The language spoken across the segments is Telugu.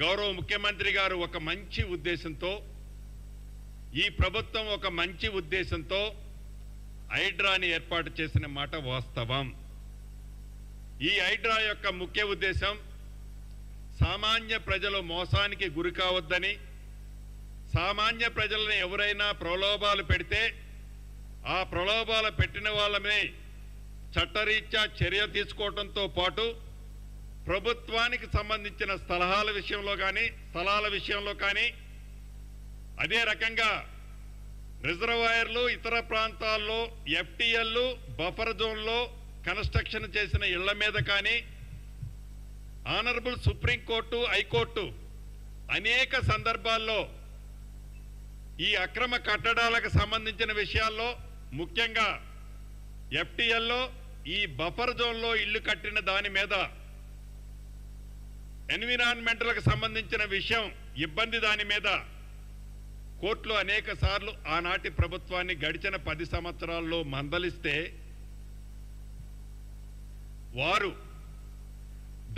గౌరవ ముఖ్యమంత్రి గారు ఒక మంచి ఉద్దేశంతో, ఈ ప్రభుత్వం ఒక మంచి ఉద్దేశంతో హైడ్రాని ఏర్పాటు చేసిన మాట వాస్తవం. ఈ హైడ్రా యొక్క ముఖ్య ఉద్దేశం సామాన్య ప్రజలు మోసానికి గురి కావద్దని, సామాన్య ప్రజలను ఎవరైనా ప్రలోభాలు పెడితే ఆ ప్రలోభాలు పెట్టిన వాళ్ళమే చట్టరీత్యా చర్య తీసుకోవడంతో పాటు ప్రభుత్వానికి సంబంధించిన స్థలాల విషయంలో కానీ అదే రకంగా రిజర్వాయర్లు, ఇతర ప్రాంతాల్లో ఎఫ్టీఎల్లు, బఫర్ జోన్లో కన్స్ట్రక్షన్ చేసిన ఇళ్ల మీద కానీ ఆనరబుల్ సుప్రీంకోర్టు, హైకోర్టు అనేక సందర్భాల్లో ఈ అక్రమ కట్టడాలకు సంబంధించిన విషయాల్లో, ముఖ్యంగా ఎఫ్టీఎల్లో ఈ బఫర్ జోన్లో ఇల్లు కట్టిన దాని మీద ఎన్విరాన్మెంటల్కి సంబంధించిన విషయం, ఇబ్బంది దాని మీద కోర్టులో అనేక సార్లు ఆనాటి ప్రభుత్వాన్ని గడిచిన 10 సంవత్సరాల్లో మందలిస్తే వారు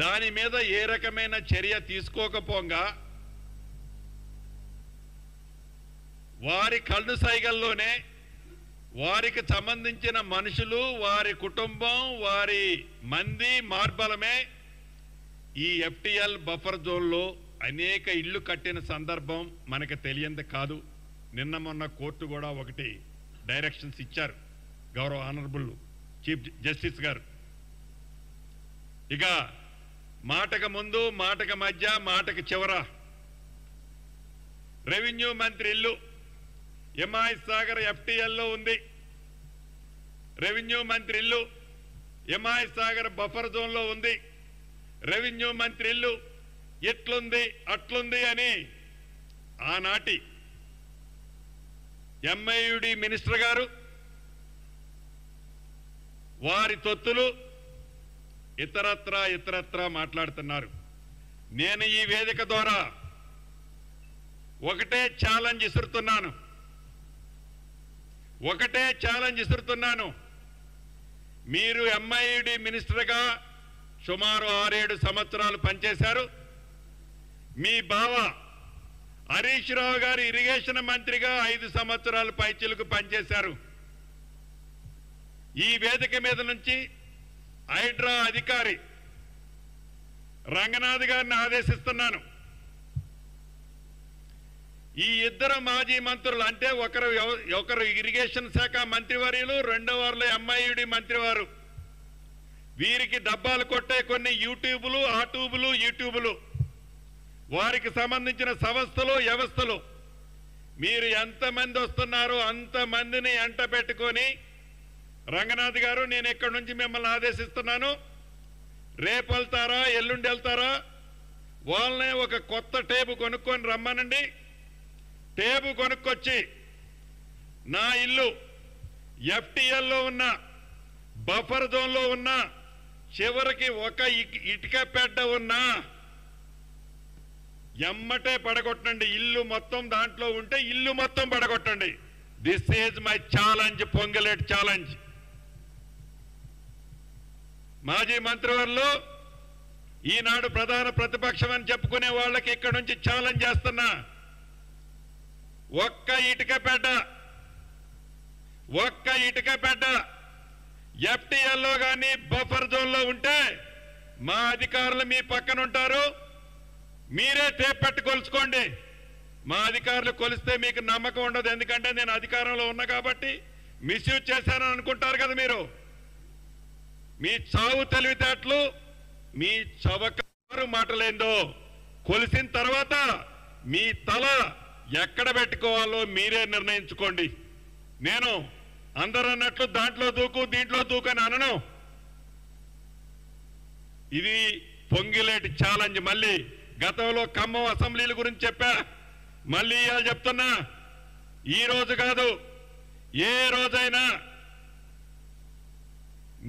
దాని మీద ఏ రకమైన చర్య తీసుకోకపోగా వారి కళ్ళు సైగల్లోనే వారికి సంబంధించిన మనుషులు, వారి కుటుంబం, వారి మంది మార్బలమే ఈ ఎఫ్టీఎల్ బఫర్ జోన్లో అనేక ఇళ్లు కట్టిన సందర్భం మనకు తెలియంది కాదు. నిన్న మొన్న కోర్టు కూడా ఒకటి డైరెక్షన్స్ ఇచ్చారు గౌరవ ఆనరబుల్ చీఫ్ జస్టిస్ గారు. ఇక మాటకు ముందు, మాటకు మధ్య, మాటకు చివర రెవెన్యూ మంత్రి ఇల్లు ఎంఐ సాగర్ ఎఫ్టీఎల్లో ఉంది. రెవెన్యూ మంత్రి ఇల్లు ఎంఐ సాగర్ బఫర్ జోన్లో ఉంది. రెవెన్యూ మంత్రి ఇల్లు ఇట్లుంది అట్లుంది అని ఆనాటి ఎంఐయుడి మినిస్టర్ గారు, వారి తొత్తులు ఇతరత్రా మాట్లాడుతున్నారు. నేను ఈ వేదిక ద్వారా ఒకటే ఛాలెంజ్ ఇస్తున్నాను. మీరు ఎంఐయుడి మినిస్టర్గా సుమారు 6-7 సంవత్సరాలు పనిచేశారు. మీ బావ హరీష్ రావు గారు ఇరిగేషన్ మంత్రిగా 5 సంవత్సరాలు పైచిలకు పనిచేశారు. ఈ వేదిక మీద నుంచి హైడ్రా అధికారి రంగనాథ్ గారిని ఆదేశిస్తున్నాను. ఈ ఇద్దరు మాజీ మంత్రులు, అంటే ఒకరు ఇరిగేషన్ శాఖ మంత్రివర్యులు, రెండో వారిలో ఎంఐయుడి మంత్రివారు, వీరికి డబ్బాలు కొట్టే కొన్ని యూట్యూబులు వారికి సంబంధించిన సంస్థలు, వ్యవస్థలు, మీరు ఎంతమంది వస్తున్నారో అంతమందిని ఎంట పెట్టుకొని, రంగనాథ్ గారు నేను ఇక్కడి నుంచి మిమ్మల్ని ఆదేశిస్తున్నాను, రేపు వెళ్తారా ఎల్లుండి వెళ్తారా, వాళ్ళనే ఒక కొత్త టేబు కొనుక్కొని రమ్మనండి. టేబు కొనుక్కొచ్చి నా ఇల్లు ఎఫ్టీఎల్లో ఉన్న, బఫర్ జోన్లో ఉన్న, చివరికి ఒక ఇటుక పెడ్డ ఉన్నా ఎమ్మటే పడగొట్టండి. ఇల్లు మొత్తం దాంట్లో ఉంటే ఇల్లు మొత్తం పడగొట్టండి. This is my challenge, Ponguleti challenge. మాజీ మంత్రివర్లు, ఈనాడు ప్రధాన ప్రతిపక్షం అని చెప్పుకునే వాళ్ళకి ఇక్కడ నుంచి ఛాలెంజ్ చేస్తున్నా. ఒక్క ఇటుక పెడ్డ ఎఫ్టీఎల్లో కానీ బఫర్ జోన్లో ఉంటే మా అధికారులు మీ పక్కన ఉంటారు. మీరే టేప్ పెట్టి కొలుచుకోండి. మా అధికారులు కొలిస్తే మీకు నమ్మకం ఉండదు. ఎందుకంటే నేను అధికారంలో ఉన్నా కాబట్టి మిస్యూజ్ చేశానని అనుకుంటారు కదా మీరు. మీ చావు తెలివితేటలు, మీ చవకారు మాటలేందో కొలిసిన తర్వాత మీ తల ఎక్కడ పెట్టుకోవాలో మీరే నిర్ణయించుకోండి. నేను అందరూ అన్నట్లు దాంట్లో దూకు దీంట్లో దూకు అని అనను. ఇది పొంగిలేటి ఛాలెంజ్. మళ్ళీ గతంలో ఖమ్మం అసెంబ్లీల గురించి చెప్పా, మళ్ళీ ఇవాళ చెప్తున్నా. ఈ రోజు కాదు, ఏ రోజైనా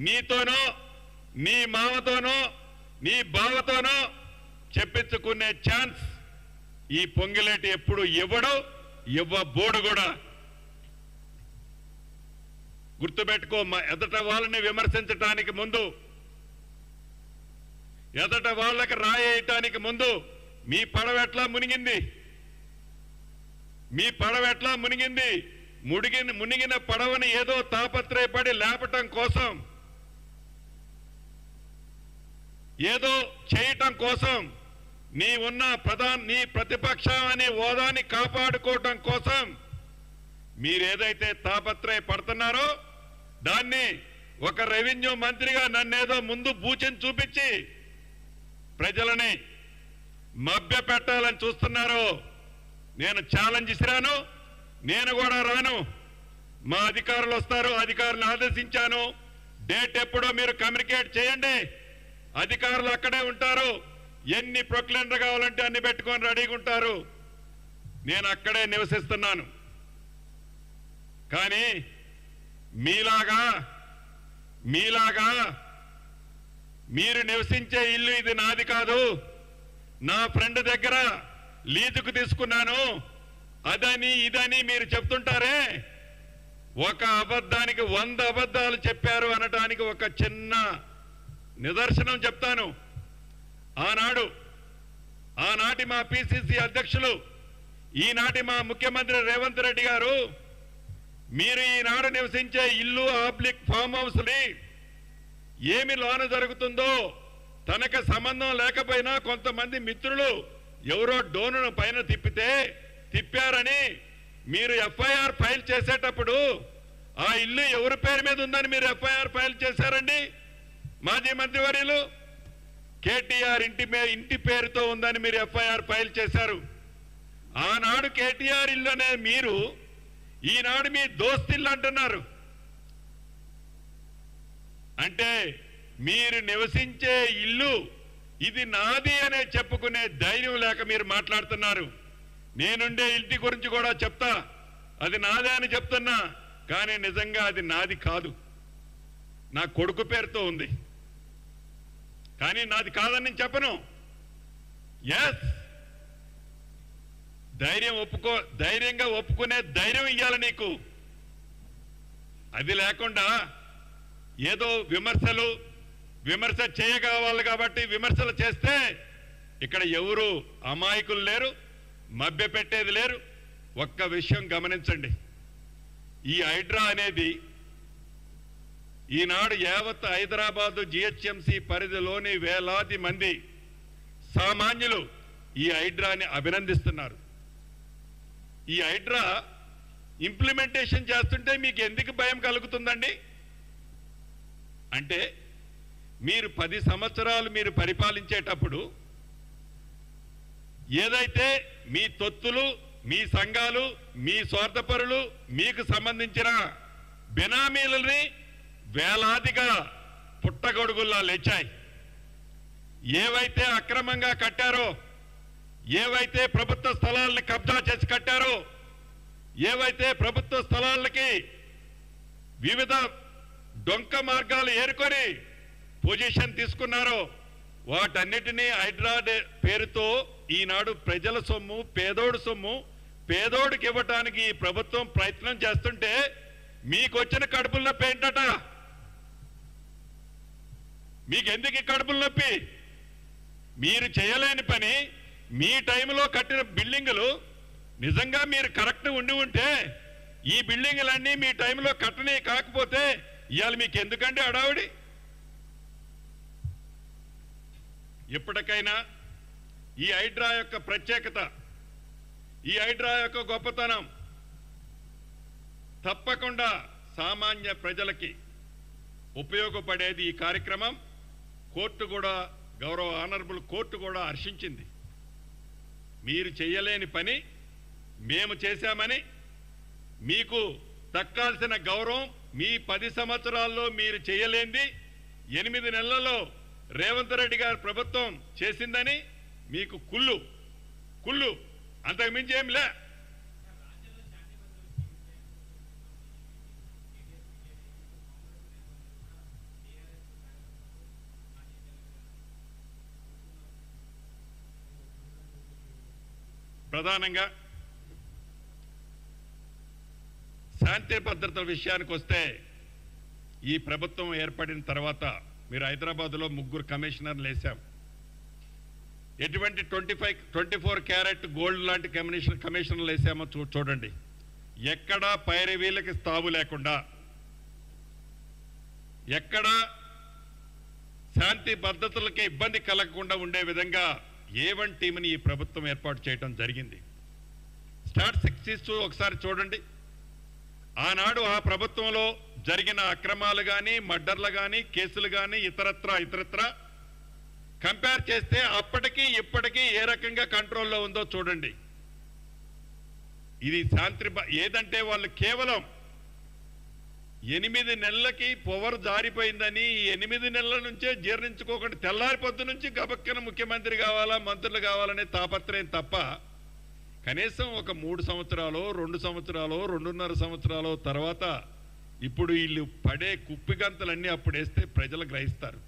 నీతోనో, నీ మామతోనో, నీ బావతోనో చెప్పించుకునే ఛాన్స్ ఈ పొంగిలేటి ఎప్పుడు ఇవ్వబోడు కూడా. గుర్తుపెట్టుకో, ఎదట వాళ్ళని విమర్శించటానికి ముందు, ఎదట వాళ్ళకి రాయేయటానికి ముందు మీ పడవ ఎట్లా మునిగింది? మీ పడవ ఎట్లా మునిగింది? మునిగిన పడవని ఏదో తాపత్రయపడి లేపటం కోసం, ఏదో చేయటం కోసం, నీ ప్రతిపక్షం అనే హోదాని కాపాడుకోవటం కోసం మీరేదైతే తాపత్రయపడుతున్నారో దాన్ని ఒక రెవెన్యూ మంత్రిగా నన్నేదో ముందు బూచిని చూపించి ప్రజలని మభ్య పెట్టాలని చూస్తున్నారో నేను ఛాలెంజ్ ఇసిరాను. నేను కూడా రాను. మా అధికారులు వస్తారు, అధికారులను ఆదేశించాను. డేట్ ఎప్పుడో మీరు కమ్యూనికేట్ చేయండి. అధికారులు అక్కడే ఉంటారు. ఎన్ని ప్రొక్లైన్లు కావాలంటే అన్ని పెట్టుకొని రెడీగా ఉంటారు. నేను అక్కడే నివసిస్తున్నాను. కానీ మీలాగా మీరు నివసించే ఇల్లు ఇది నాది కాదు, నా ఫ్రెండ్ దగ్గర లీజుకు తీసుకున్నాను, అదని ఇదని మీరు చెప్తుంటారే. ఒక అబద్ధానికి 100 అబద్ధాలు చెప్పారు అనటానికి ఒక చిన్న నిదర్శనం చెప్తాను. ఆనాటి మా పిసిసి అధ్యక్షులు, ఈనాటి మా ముఖ్యమంత్రి రేవంత్ రెడ్డి గారు, మీరు ఈనాడు నివసించే ఇల్లు ఆబ్లిక్ ఫామ్ హౌస్ని ఏమి లోన జరుగుతుందో తనకు సంబంధం లేకపోయినా కొంతమంది మిత్రులు ఎవరో డోనును పైన తిప్పారని మీరు ఎఫ్ఐఆర్ ఫైల్ చేసేటప్పుడు ఆ ఇల్లు ఎవరి పేరు మీద ఉందని మీరు ఎఫ్ఐఆర్ ఫైల్ చేశారండి? మాజీ మంత్రివర్యులు కేటీఆర్ ఇంటి పేరుతో ఉందని మీరు ఎఫ్ఐఆర్ ఫైల్ చేశారు. ఆనాడు కేటీఆర్ ఇల్లు అనే మీరు ఈనాడు మీ దోస్తిల్లు అంటున్నారు. అంటే మీరు నివసించే ఇల్లు ఇది నాది అనే చెప్పుకునే ధైర్యం లేక మీరు మాట్లాడుతున్నారు. నేనుండే ఇంటి గురించి కూడా చెప్తా, అది నాదే అని చెప్తున్నా. కానీ నిజంగా అది నాది కాదు, నా కొడుకు పేరుతో ఉంది. కానీ నాది కాదని నేను చెప్పను. ఎస్, ధైర్యంగా ఒప్పుకునే ధైర్యం ఇవ్వాలి నీకు. అది లేకుండా ఏదో విమర్శ చేయగలవాలి కాబట్టి విమర్శలు చేస్తే ఇక్కడ ఎవరు అమాయకులు లేరు, మభ్య పెట్టేది లేరు. ఒక్క విషయం గమనించండి, ఈ హైడ్రా అనేది ఈనాడు యావత్ హైదరాబాదు జిహెచ్ఎంసీ పరిధిలోని వేలాది మంది సామాన్యులు ఈ హైడ్రాని అభినందిస్తున్నారు. ఈ హైడ్రా ఇంప్లిమెంటేషన్ చేస్తుంటే మీకు ఎందుకు భయం కలుగుతుందండి? అంటే మీరు 10 సంవత్సరాలు మీరు పరిపాలించేటప్పుడు ఏదైతే మీ తొత్తులు, మీ సంఘాలు, మీ స్వార్థపరులు, మీకు సంబంధించిన బినామీలని వేలాదిగా పుట్టగొడుగుల్లా లేచాయి. ఏవైతే అక్రమంగా కట్టారో, ఏవైతే ప్రభుత్వ స్థలాలను కబ్జా చేసి కట్టారో, ఏవైతే ప్రభుత్వ స్థలాలకి వివిధ డొంక మార్గాలు ఏరుకొని పొజిషన్ తీసుకున్నారో వాటన్నిటినీ హైడ్రా పేరుతో ఈనాడు ప్రజల సొమ్ము, పేదోడు సొమ్ము పేదోడికి ఇవ్వటానికి ఈ ప్రభుత్వం ప్రయత్నం చేస్తుంటే మీకు వచ్చిన కడుపుల నొప్పి ఏంటట? మీకెందుకు ఈ కడుపుల నొప్పి? మీరు చేయలేని పని, మీ టైంలో కట్టిన బిల్డింగులు నిజంగా మీరు కరెక్ట్ ఉంటే ఈ బిల్డింగులన్నీ మీ టైంలో కట్టనే కాకపోతే ఇవాళ మీకు ఎందుకంటే హడావుడి? ఎప్పటికైనా ఈ హైడ్రా యొక్క ప్రత్యేకత, ఈ హైడ్రా యొక్క గొప్పతనం తప్పకుండా సామాన్య ప్రజలకి ఉపయోగపడేది. ఈ కార్యక్రమం కోర్టు కూడా, గౌరవ ఆనరబుల్ కోర్టు కూడా హర్షించింది. మీరు చేయలేని పని మేము చేశామని మీకు దక్కాల్సిన గౌరవం మీ 10 సంవత్సరాల్లో మీరు చేయలేంది 8 నెలల్లో రేవంత్ రెడ్డి గారి ప్రభుత్వం చేసిందని మీకు కుళ్ళు అంతకుమించి ఏం లే. ప్రధానంగా శాంతి భద్రతల విషయానికి వస్తే ఈ ప్రభుత్వం ఏర్పడిన తర్వాత మీరు హైదరాబాద్లో 3 కమిషనర్లు వేశాం. ఎటువంటి 24 క్యారెట్ గోల్డ్ లాంటి కమిషన్లు వేసామో చూడండి. ఎక్కడా పైరవీలకి తావు లేకుండా, ఎక్కడా శాంతి భద్రతలకి ఇబ్బంది కలగకుండా ఉండే విధంగా A1 టీంని ఈ ప్రభుత్వం ఏర్పాటు చేయడం జరిగింది. స్టాట్ 62 ఒకసారి చూడండి. ఆనాడు ఆ ప్రభుత్వంలో జరిగిన అక్రమాలు కానీ, మర్డర్లు కానీ, కేసులు కానీ, ఇతరత్ర కంపేర్ చేస్తే అప్పటికి ఇప్పటికీ ఏ రకంగా కంట్రోల్లో ఉందో చూడండి. ఇది శాంతి ఏదంటే వాళ్ళు కేవలం 8 నెలలకి పవర్ జారిపోయిందని 8 నెలల నుంచే జీర్ణించుకోకుండా తెల్లారి పొద్దు నుంచి గబక్కన ముఖ్యమంత్రి కావాలా, మంత్రులు కావాలనే తాపత్రయం తప్ప కనీసం ఒక 3 సంవత్సరాలు, 2 సంవత్సరాలు, 2.5 సంవత్సరాలు తర్వాత ఇప్పుడు వీళ్ళు పడే కుప్పిగంతలన్నీ అప్పుడు వేస్తే ప్రజలు గ్రహిస్తారు.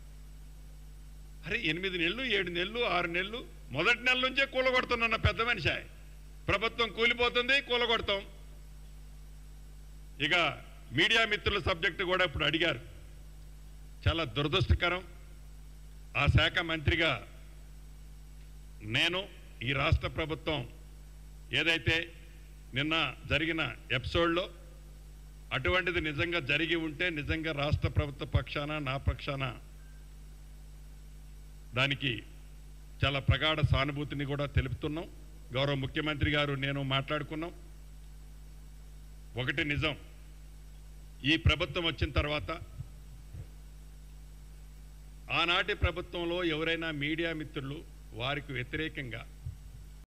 అరే 8 నెలలు, 7 నెలలు, 6 నెలలు, మొదటి నెల నుంచే కూలగొడుతున్న పెద్ద మనిషి. ప్రభుత్వం కూలిపోతుంది, కూలగొడతాం. ఇక మీడియా మిత్రుల సబ్జెక్టు కూడా ఇప్పుడు అడిగారు. చాలా దురదృష్టకరం. ఆ శాఖ మంత్రిగా నేను ఈ రాష్ట్ర ప్రభుత్వం ఏదైతే నిన్న జరిగిన ఎపిసోడ్లో అటువంటిది నిజంగా జరిగి ఉంటే నిజంగా రాష్ట్ర ప్రభుత్వ పక్షాన, నా పక్షాన దానికి చాలా ప్రగాఢ సానుభూతిని కూడా తెలుపుతున్నాం. గౌరవ ముఖ్యమంత్రి గారు నేను మాట్లాడుకున్నాం. ఒకటి నిజం, ఈ ప్రభుత్వం వచ్చిన తర్వాత ఆనాటి ప్రభుత్వంలో ఎవరైనా మీడియా మిత్రులు వారికి వ్యతిరేకంగా